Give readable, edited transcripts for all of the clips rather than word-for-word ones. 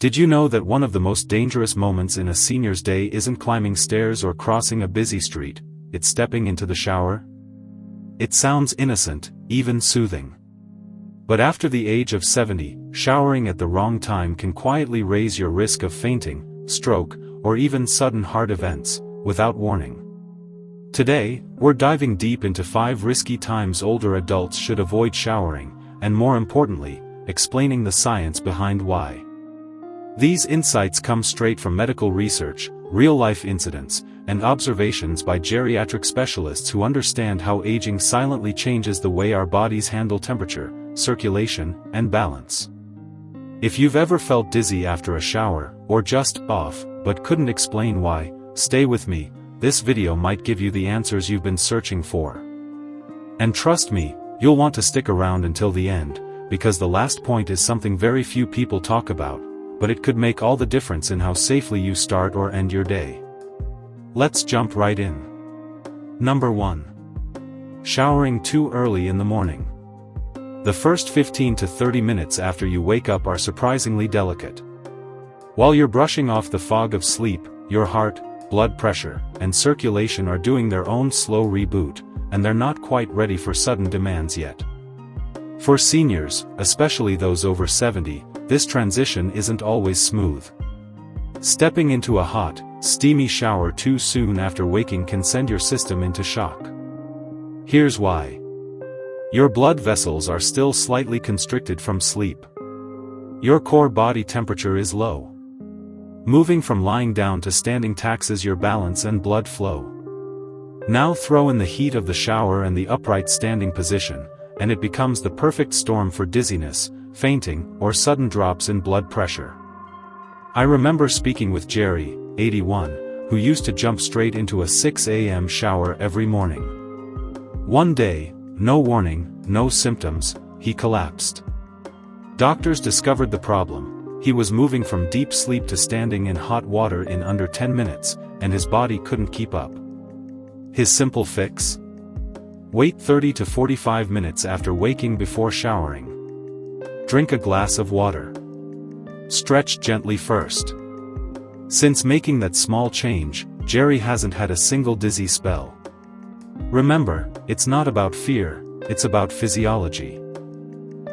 Did you know that one of the most dangerous moments in a senior's day isn't climbing stairs or crossing a busy street, it's stepping into the shower? It sounds innocent, even soothing. But after the age of 70, showering at the wrong time can quietly raise your risk of fainting, stroke, or even sudden heart events, without warning. Today, we're diving deep into 5 risky times older adults should avoid showering, and more importantly, explaining the science behind why. These insights come straight from medical research, real-life incidents, and observations by geriatric specialists who understand how aging silently changes the way our bodies handle temperature, circulation, and balance. If you've ever felt dizzy after a shower, or just off, but couldn't explain why, stay with me. This video might give you the answers you've been searching for. And trust me, you'll want to stick around until the end, because the last point is something very few people talk about, but it could make all the difference in how safely you start or end your day. Let's jump right in. Number 1. Showering too early in the morning. The first 15 to 30 minutes after you wake up are surprisingly delicate. While you're brushing off the fog of sleep, your heart, blood pressure, and circulation are doing their own slow reboot, and they're not quite ready for sudden demands yet. For seniors, especially those over 70, this transition isn't always smooth. Stepping into a hot, steamy shower too soon after waking can send your system into shock. Here's why. Your blood vessels are still slightly constricted from sleep. Your core body temperature is low. Moving from lying down to standing taxes your balance and blood flow. Now throw in the heat of the shower and the upright standing position, and it becomes the perfect storm for dizziness, fainting, or sudden drops in blood pressure. I remember speaking with Jerry, 81, who used to jump straight into a 6 a.m. shower every morning. One day, no warning, no symptoms, he collapsed. Doctors discovered the problem. He was moving from deep sleep to standing in hot water in under 10 minutes, and his body couldn't keep up. His simple fix? Wait 30 to 45 minutes after waking before showering. Drink a glass of water. Stretch gently first. Since making that small change, Jerry hasn't had a single dizzy spell. Remember, it's not about fear, it's about physiology.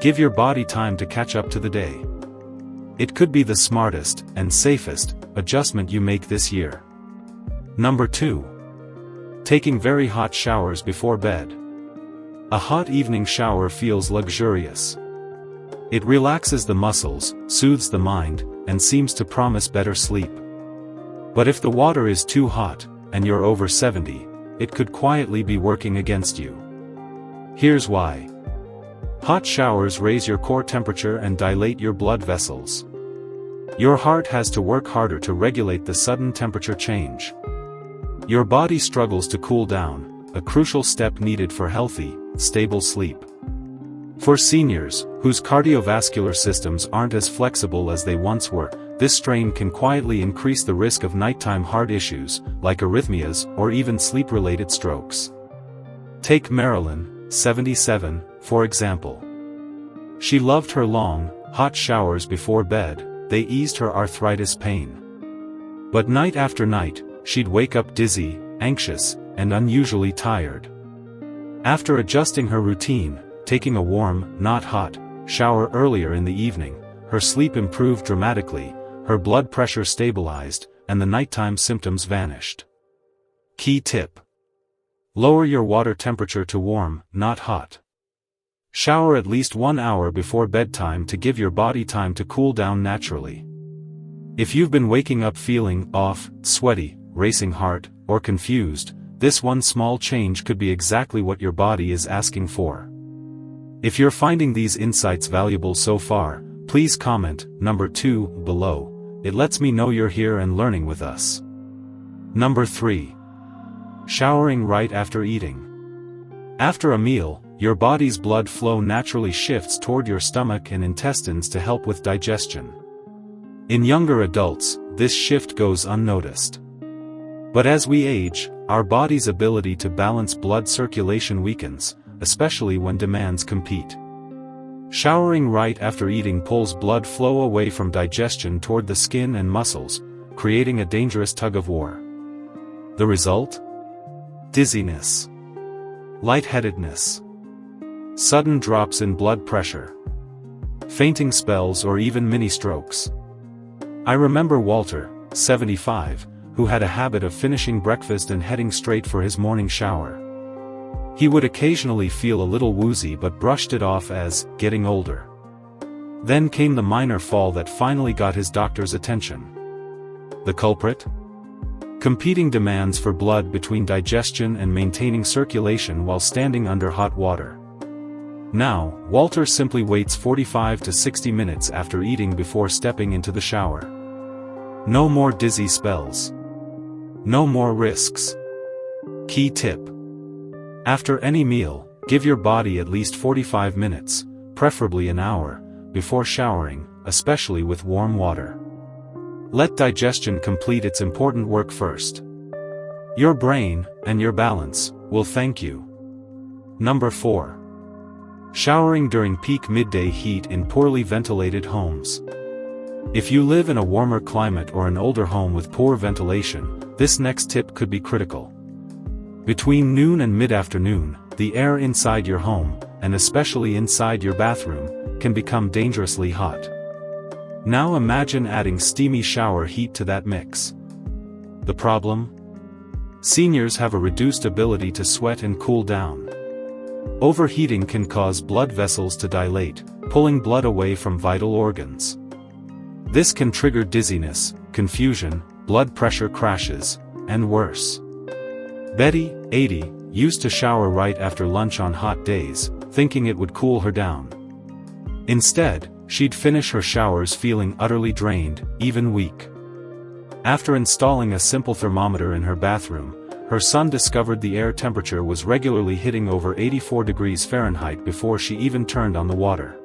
Give your body time to catch up to the day. It could be the smartest and safest adjustment you make this year. Number 2. Taking very hot showers before bed. A hot evening shower feels luxurious. It relaxes the muscles, soothes the mind, and seems to promise better sleep. But if the water is too hot, and you're over 70, it could quietly be working against you. Here's why. Hot showers raise your core temperature and dilate your blood vessels. Your heart has to work harder to regulate the sudden temperature change. Your body struggles to cool down, a crucial step needed for healthy, stable sleep. For seniors, whose cardiovascular systems aren't as flexible as they once were, this strain can quietly increase the risk of nighttime heart issues, like arrhythmias or even sleep-related strokes. Take Marilyn, 77, for example. She loved her long, hot showers before bed. They eased her arthritis pain. But night after night, she'd wake up dizzy, anxious, and unusually tired. After adjusting her routine, taking a warm, not hot, shower earlier in the evening, her sleep improved dramatically, her blood pressure stabilized, and the nighttime symptoms vanished. Key tip. Lower your water temperature to warm, not hot. Shower at least 1 hour before bedtime to give your body time to cool down naturally. If you've been waking up feeling off, sweaty, racing heart, or confused, this one small change could be exactly what your body is asking for. If you're finding these insights valuable so far, please comment number 2 below. It lets me know you're here and learning with us. Number 3. Showering right after eating. After a meal, your body's blood flow naturally shifts toward your stomach and intestines to help with digestion. In younger adults, this shift goes unnoticed. But as we age, our body's ability to balance blood circulation weakens, especially when demands compete. Showering right after eating pulls blood flow away from digestion toward the skin and muscles, creating a dangerous tug-of-war. The result? Dizziness, lightheadedness, sudden drops in blood pressure, fainting spells, or even mini-strokes. I remember Walter, 75, who had a habit of finishing breakfast and heading straight for his morning shower. He would occasionally feel a little woozy but brushed it off as getting older. Then came the minor fall that finally got his doctor's attention. The culprit? Competing demands for blood between digestion and maintaining circulation while standing under hot water. Now, Walter simply waits 45 to 60 minutes after eating before stepping into the shower. No more dizzy spells. No more risks. Key tip. After any meal, give your body at least 45 minutes, preferably an hour, before showering, especially with warm water. Let digestion complete its important work first. Your brain, and your balance, will thank you. Number 4. Showering during peak midday heat in poorly ventilated homes. If you live in a warmer climate or an older home with poor ventilation, this next tip could be critical. Between noon and mid-afternoon, the air inside your home, and especially inside your bathroom, can become dangerously hot. Now imagine adding steamy shower heat to that mix. The problem? Seniors have a reduced ability to sweat and cool down. Overheating can cause blood vessels to dilate, pulling blood away from vital organs. This can trigger dizziness, confusion, blood pressure crashes, and worse. Betty, 80, used to shower right after lunch on hot days, thinking it would cool her down. Instead, she'd finish her showers feeling utterly drained, even weak. After installing a simple thermometer in her bathroom, her son discovered the air temperature was regularly hitting over 84 degrees Fahrenheit before she even turned on the water.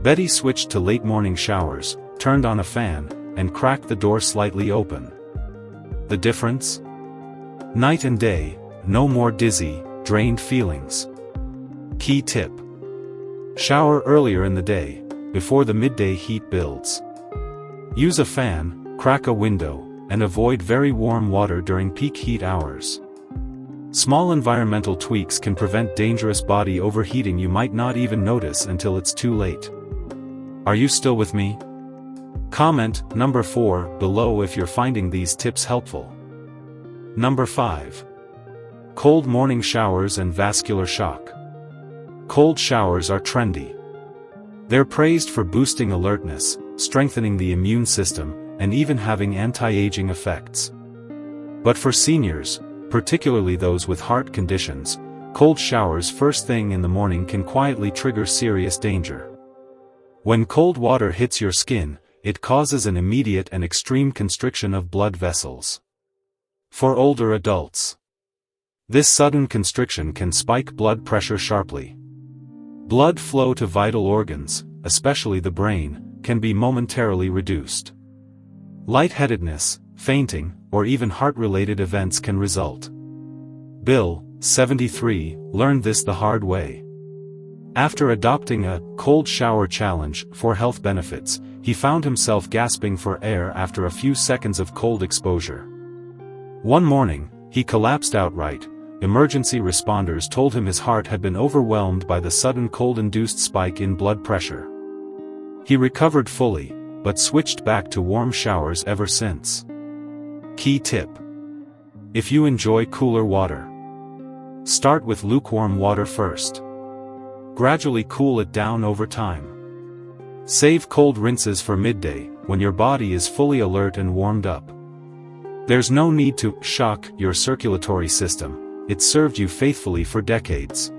Betty switched to late morning showers, turned on a fan, and cracked the door slightly open. The difference? Night and day, no more dizzy, drained feelings. Key tip. Shower earlier in the day, before the midday heat builds. Use a fan, crack a window, and avoid very warm water during peak heat hours. Small environmental tweaks can prevent dangerous body overheating you might not even notice until it's too late. Are you still with me? Comment number 4 below if you're finding these tips helpful. Number 5. Cold morning showers and vascular shock. Cold showers are trendy. They're praised for boosting alertness, strengthening the immune system, and even having anti-aging effects. But for seniors, particularly those with heart conditions, cold showers first thing in the morning can quietly trigger serious danger. When cold water hits your skin, it causes an immediate and extreme constriction of blood vessels. For older adults, this sudden constriction can spike blood pressure sharply. Blood flow to vital organs, especially the brain, can be momentarily reduced. Lightheadedness, fainting, or even heart-related events can result. Bill, 73, learned this the hard way. After adopting a cold shower challenge for health benefits, he found himself gasping for air after a few seconds of cold exposure. One morning, he collapsed outright. Emergency responders told him his heart had been overwhelmed by the sudden cold-induced spike in blood pressure. He recovered fully, but switched back to warm showers ever since. Key tip. If you enjoy cooler water, start with lukewarm water first. Gradually cool it down over time. Save cold rinses for midday, when your body is fully alert and warmed up. There's no need to shock your circulatory system, it's served you faithfully for decades.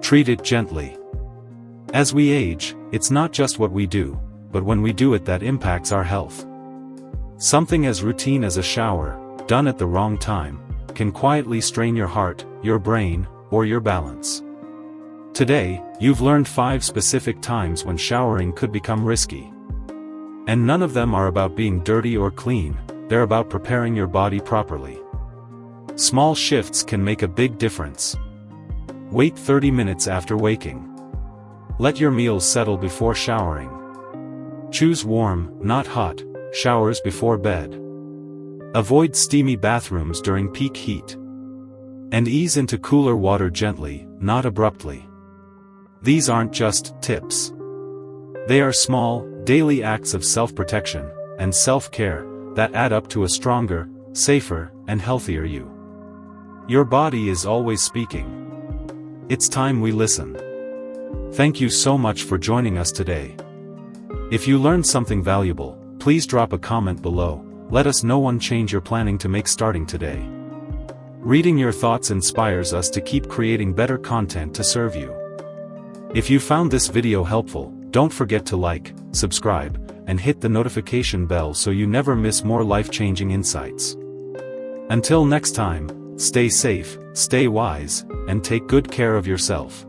Treat it gently. As we age, it's not just what we do, but when we do it that impacts our health. Something as routine as a shower, done at the wrong time, can quietly strain your heart, your brain, or your balance. Today, you've learned 5 specific times when showering could become risky. And none of them are about being dirty or clean, they're about preparing your body properly. Small shifts can make a big difference. Wait 30 minutes after waking. Let your meals settle before showering. Choose warm, not hot, showers before bed. Avoid steamy bathrooms during peak heat. And ease into cooler water gently, not abruptly. These aren't just tips. They are small, daily acts of self-protection and self-care that add up to a stronger, safer, and healthier you. Your body is always speaking. It's time we listen. Thank you so much for joining us today. If you learned something valuable, please drop a comment below. Let us know one change you're planning to make starting today. Reading your thoughts inspires us to keep creating better content to serve you. If you found this video helpful, don't forget to like, subscribe, and hit the notification bell so you never miss more life-changing insights. Until next time, stay safe, stay wise, and take good care of yourself.